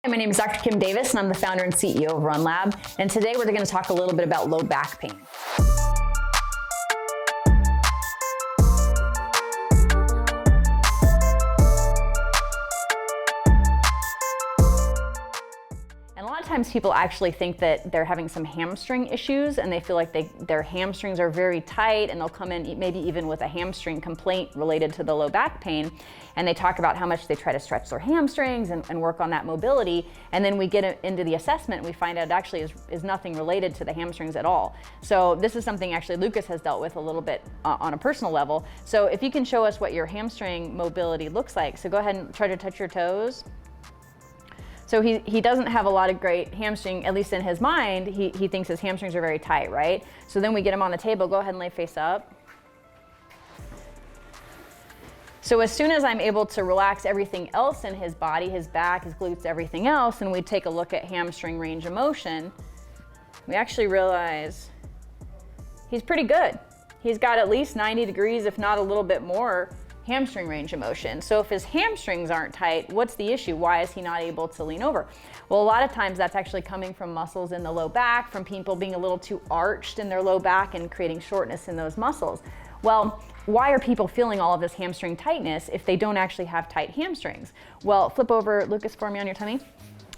My name is Dr. Kim Davis, and I'm the founder and CEO of RunLab. And today we're going to talk a little bit about low back pain. And a lot of times people actually think that they're having some hamstring issues, and they feel like their hamstrings are very tight, and they'll come in maybe even with a hamstring complaint related to the low back pain. And they talk about how much they try to stretch their hamstrings and work on that mobility. And then we get into the assessment and we find out it actually is nothing related to the hamstrings at all. So this is something actually Lucas has dealt with a little bit on a personal level. So if you can show us what your hamstring mobility looks like. So go ahead and try to touch your toes. So he doesn't have a lot of great hamstring, at least in his mind. He thinks his hamstrings are very tight, right? So then we get him on the table. Go ahead and lay face up. So as soon as I'm able to relax everything else in his body, his back, his glutes, everything else, and we take a look at hamstring range of motion, we actually realize he's pretty good. He's got at least 90 degrees, if not a little bit more, hamstring range of motion. So if his hamstrings aren't tight, what's the issue? Why is he not able to lean over? Well, a lot of times that's actually coming from muscles in the low back, from people being a little too arched in their low back and creating shortness in those muscles. Well, why are people feeling all of this hamstring tightness if they don't actually have tight hamstrings? Well, flip over, Lucas, for me on your tummy.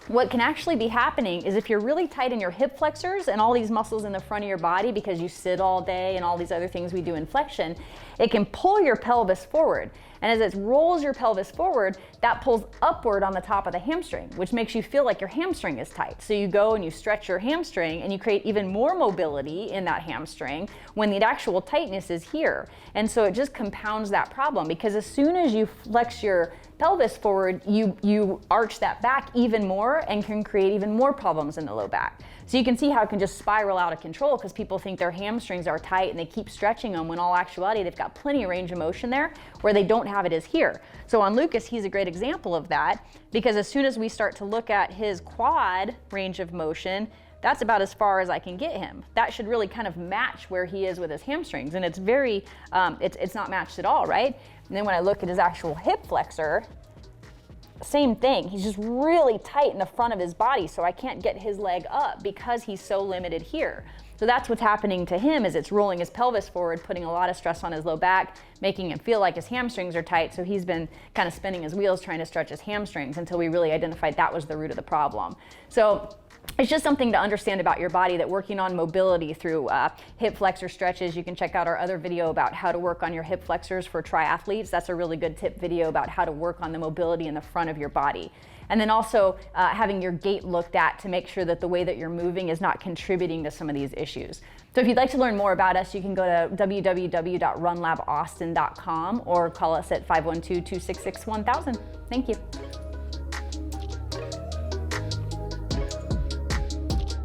What can actually be happening is if you're really tight in your hip flexors and all these muscles in the front of your body because you sit all day and all these other things we do in flexion, it can pull your pelvis forward. And as it rolls your pelvis forward, that pulls upward on the top of the hamstring, which makes you feel like your hamstring is tight. So you go and you stretch your hamstring and you create even more mobility in that hamstring when the actual tightness is here. And so it just compounds that problem, because as soon as you flex your pelvis forward, you arch that back even more and can create even more problems in the low back. So you can see how it can just spiral out of control because people think their hamstrings are tight and they keep stretching them, when all actuality they've got plenty of range of motion there. Where they don't have it is here. So on Lucas, he's a great example of that, because as soon as we start to look at his quad range of motion, that's about as far as I can get him. That should really kind of match where he is with his hamstrings, and it's very, it's not matched at all, right? And then when I look at his actual hip flexor, same thing. He's just really tight in the front of his body, so I can't get his leg up because he's so limited here. So that's what's happening to him, is it's rolling his pelvis forward, putting a lot of stress on his low back, making him feel like his hamstrings are tight. So he's been kind of spinning his wheels trying to stretch his hamstrings until we really identified that was the root of the problem. So it's just something to understand about your body, that working on mobility through hip flexor stretches. You can check out our other video about how to work on your hip flexors for triathletes. That's a really good tip video about how to work on the mobility in the front of your body. And then also having your gait looked at to make sure that the way that you're moving is not contributing to some of these issues. So if you'd like to learn more about us, you can go to www.runlabaustin.com or call us at 512-266-1000. Thank you.